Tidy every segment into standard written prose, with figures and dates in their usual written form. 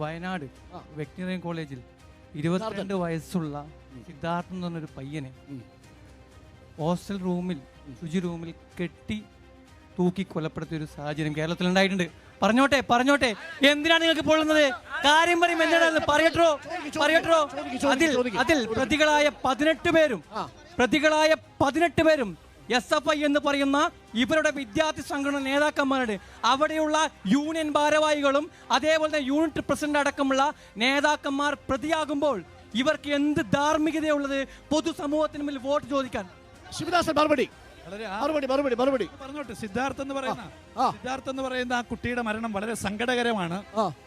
Wayanad veterinary കോളേജിൽ 22 വയസ്സുള്ള സിദ്ധാർത്ഥൻ എന്ന് പറഞ്ഞൊരു പയ്യനെ ഹോസ്റ്റൽ റൂമിൽ ശുചി റൂമിൽ കെട്ടി തൂക്കി കൊലപ്പെടുത്തിയ ഒരു സാഹചര്യം കേരളത്തിൽ ഉണ്ടായിട്ടുണ്ട്. പറഞ്ഞോട്ടെ എന്തിനാണ് നിങ്ങൾക്ക് പൊള്ളുന്നത്? കാര്യം പറയും എന്തിനാണ് പറയട്ടോ. അതിൽ പ്രതികളായ 18 പേരും SFI എന്ന് പറയുന്ന ഇവരുടെ വിദ്യാർത്ഥി സംഘടന നേതാക്കന്മാരുടെ അവിടെയുള്ള യൂണിയൻ ഭാരവാഹികളും അതേപോലെ തന്നെ യൂണിറ്റ് പ്രസിഡന്റ് അടക്കമുള്ള നേതാക്കന്മാർ പ്രതിയാകുമ്പോൾ ഇവർക്ക് എന്ത് ധാർമ്മികതയുള്ളത് പൊതുസമൂഹത്തിന് മുന്നിൽ വോട്ട് ചോദിക്കാൻ? ശിവദാസൻ മറുപടി പറഞ്ഞോട്ടെ. സിദ്ധാർത്ഥ് എന്ന് പറയുന്ന ആ കുട്ടിയുടെ മരണം വളരെ സങ്കടകരമാണ്.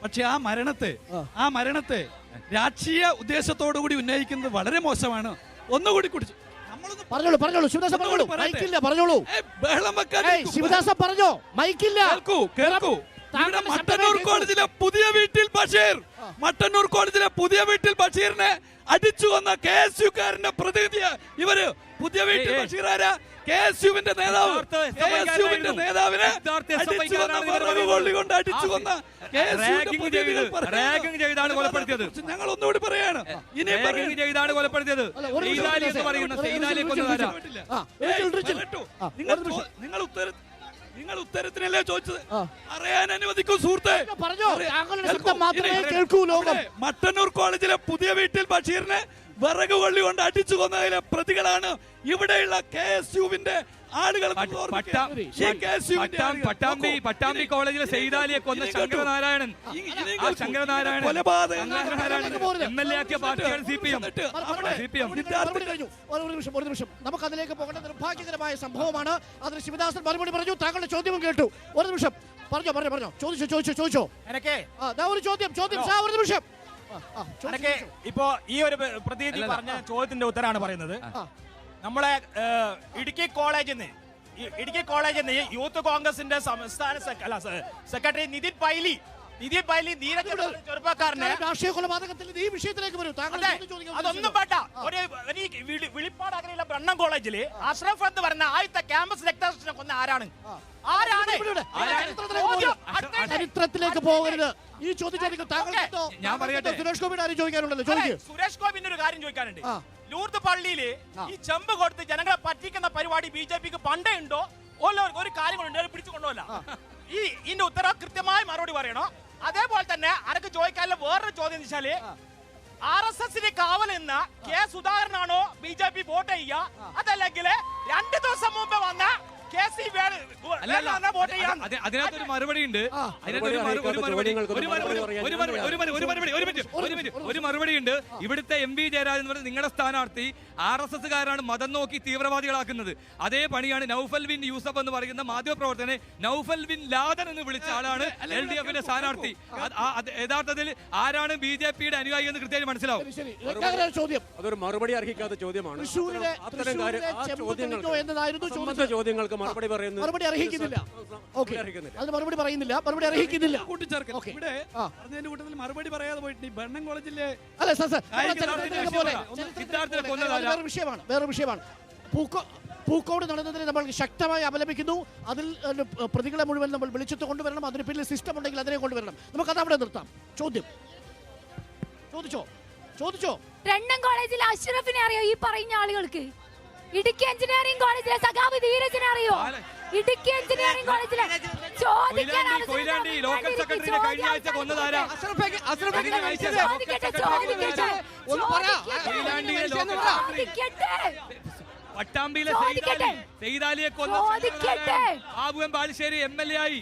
പക്ഷെ ആ മരണത്തെ രാഷ്ട്രീയ ഉദ്ദേശത്തോടു കൂടി ഉന്നയിക്കുന്നത് വളരെ മോശമാണ്. ഒന്നുകൂടി കുടിച്ചു പറഞ്ഞോളൂ ശിവദാസൻ പറഞ്ഞോളൂ. ശിവദാസൻ പറഞ്ഞോ, മൈക്കില്ല. കേൾക്കൂ. മട്ടന്നൂർ കോളേജിലെ പുതിയ വീട്ടിൽ ബഷീറിനെ അടിച്ചു കൊന്ന KSUക്കാരന്റെ പ്രതിനിധി ഇവര്. പുതിയ വീട്ടിൽ ബഷീർ ആരാ? KSUവിന്റെ നേതാവിനെ അടിച്ചു കൊന്ന ഞങ്ങൾ ഒന്നുകൂടി പറയാണ്. നിങ്ങൾ ഉത്തരത്തിനല്ലേ ചോദിച്ചത്? അറിയാൻ അനുവദിക്കൂ സുഹൃത്തെ. മട്ടന്നൂർ കോളേജിലെ പുതിയ വീട്ടിൽ ബഷീറിനെ വിറക് കൊള്ളി കൊണ്ട് അടിച്ചു കൊന്നതിലെ പ്രതികളാണ് ഇവിടെയുള്ള KSUവിന്റെ ആളുകൾ. പട്ടാമ്പി കോളേജിലെ സെയ്താലിയെ കൊന്ന ശങ്കരനാരായണൻ MLA ആക്കിയ പാർട്ടിയാണ് CPM. ഒരു നിമിഷം നമുക്ക് അതിലേക്ക് പോകേണ്ട നിർഭാഗ്യകരമായ സംഭവമാണ്. അതിന് ശിവദാസൻ മറുപടി പറഞ്ഞു, താങ്കളുടെ ചോദ്യവും കേട്ടു. ഒരു നിമിഷം പറഞ്ഞോ. ചോദിച്ചോ. ഒരു ചോദ്യം ഒരു നിമിഷം. ഇപ്പോ ഈ ഒരു പ്രതിനിധി പറഞ്ഞ ചോദ്യത്തിന്റെ ഉത്തരമാണ് പറയുന്നത്. നമ്മളെ ഇടുക്കി കോളേജിൽ നിന്ന് യൂത്ത് കോൺഗ്രസിന്റെ സംസ്ഥാന സെക്രട്ടറി നിതിൻ പൈലി ചെറുപ്പക്കാരനെ രാഷ്ട്രീയ കൊലപാതകത്തിൽ ഈ വിഷയത്തിലേക്ക് വരും. അതൊന്നും വേണ്ട. ഒരു വിളിപ്പാട് അങ്ങനെയുള്ള ബ്രണ്ണം കോളേജില് അഷ്റഫ് എന്ന് പറഞ്ഞ ആദ്യത്തെ ക്യാമ്പസ് രക്തസാക്ഷിനെ കൊന്ന ആരാണ്? ചരിത്രത്തിലേക്ക് പോകരുത്. ഈ ചോദ്യം ഞാൻ പറയട്ടെ. സുരേഷ് ഗോപിയുടെ ആരും ചോദിക്കാനുണ്ടല്ലോ. സുരേഷ് ഗോപിന്റെ ഒരു കാര്യം ചോദിക്കാനുണ്ട്. ലൂർദ് പള്ളിയില് ഈ ചെമ്പ് കൊടുത്ത് ജനങ്ങളെ പറ്റിക്കുന്ന പരിപാടി BJPക്ക് പണ്ടേ ഉണ്ടോ? ഒരു കാര്യങ്ങളുണ്ട്, പിടിച്ചുകൊണ്ടോല്ല. ഇതിന്റെ ഉത്തരം കൃത്യമായി മറുപടി പറയണോ? അതേപോലെ തന്നെ അനക്ക് ചോദിക്കാനുള്ള വേറൊരു ചോദ്യം വെച്ചാല് RSSന്റെ കാവൽ എന്ന സുധാകരനാണോ BJP വോട്ട് ചെയ്യുക, അതല്ലെങ്കിൽ 2 ദിവസം മുമ്പ് വന്ന അതിനകത്തൊരു മറുപടി ഉണ്ട്. ഒരു മറുപടി ഉണ്ട്. ഇവിടുത്തെ MV ജയരാജൻ എന്ന് പറയുന്നത് നിങ്ങളുടെ സ്ഥാനാർത്ഥി RSSകാരാണ് മതം നോക്കി തീവ്രവാദികളാക്കുന്നത്. അതേ പണിയാണ് നൗഫൽ ബിൻ യൂസഫ് എന്ന് പറയുന്ന മാധ്യമപ്രവർത്തകനെ നൗഫൽ ബിൻ ലാദൻ എന്ന് വിളിച്ച ആളാണ് LDFന്റെ സ്ഥാനാർത്ഥി. യഥാർത്ഥത്തിൽ ആരാണ് BJPയുടെ അനുയായി എന്ന് കൃത്യമായി മനസ്സിലാവും. അതൊരു മറുപടി അർഹിക്കാത്ത ചോദ്യമാണ്. ചോദ്യങ്ങൾക്ക് മറുപടി അർഹിക്കുന്നില്ല. ഇവിടെ പറഞ്ഞതിന്റെ കൂട്ടത്തിൽ മറുപടി പറയാതെ പോയിട്ട് ഈ ബ്രണ്ണം കോളേജിലെ വേറെ വിഷയമാണ്. പൂക്കോട് നടന്നതിനെ നമ്മൾ ശക്തമായി അപലപിക്കുന്നു. അതിൽ പ്രതികളെ മുഴുവൻ നമ്മൾ വെളിച്ചത്ത് കൊണ്ടുവരണം. അതിന് പിന്നിൽ സിസ്റ്റം ഉണ്ടെങ്കിൽ അതിനെ കൊണ്ടുവരണം. നമുക്ക് അത് അവിടെ നിർത്താം. ചോദിച്ചോ. ബ്രണ്ണം കോളേജിൽ അഷ്റഫിനെ അറിയോ? ഈ പറയുന്ന ആളുകൾക്ക് ഇടുക്കി എഞ്ചിനീയറിംഗ് കോളേജിലെ സഖാവ് ധീരജിനെ അറിയോ? ഇടുക്കി എഞ്ചിനീയറിംഗ് കോളേജിലെ ലോക്കൽ സെക്രട്ടറിയെ കഴിഞ്ഞ ആഴ്ച കൊന്നതാരാ? പട്ടാമ്പിയിലെ സെയ്താലിയെ കൊന്ന ആബുവൻ ബാലുശ്ശേരി MLA ആയി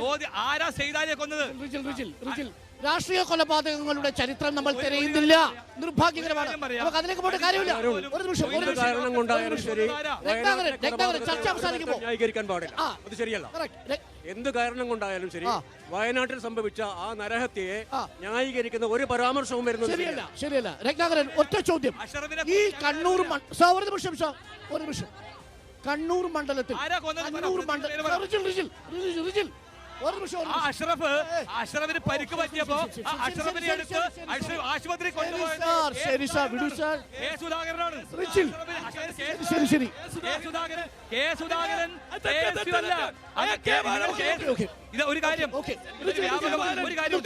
ചോദ്യം ആരാ സെയ്താലിയെ കൊന്നത്? രാഷ്ട്രീയ കൊലപാതകങ്ങളുടെ ചരിത്രം നമ്മൾ തിരയുന്നില്ല. നിർഭാഗ്യകരമാണ്. നമുക്ക് അതിലേക്ക് പോയിട്ട് കാര്യമില്ല. ഒരു നിമിഷം. ചർച്ച അവസാനിക്കുമ്പോൾ എന്ത് കാരണം കൊണ്ടായാലും ശരി, വയനാട്ടിൽ സംഭവിച്ച ആ നരഹത്യയെ ന്യായീകരിക്കുന്ന ഒരു പരാമർശവും വരുന്നത് ശരിയല്ല. രത്നാകരൻ, ഒറ്റ ചോദ്യം. ഈ കണ്ണൂർ കണ്ണൂർ മണ്ഡലത്തിൽ ഒരു നിമിഷം ആ അഷ്റഫിന് പരിക്ക് പറ്റിയപ്പോ ആ അഷ്റഫിനെ എടുത്ത് ആശുപത്രി കൊണ്ടുപോയത് ശരി സാർ വിടൂ സാർ കെ സുധാകരനാണ്. റിച്ചിൽ. ശരി കെ സുധാകരൻ ഇത് ഒരു കാര്യം ഒരു കാര്യം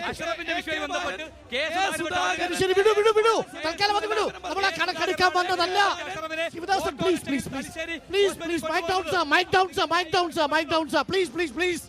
അഷ്റഫിന്റെ വിഷയവുമായി ബന്ധപ്പെട്ട് കെ സുധാകരൻ ശരി വിടൂ തൽക്കാലം അത് വിടൂ നമ്മൾ ആ കണക്കെടുക്കാൻ വന്നതല്ല Sivadasan please mic down sir please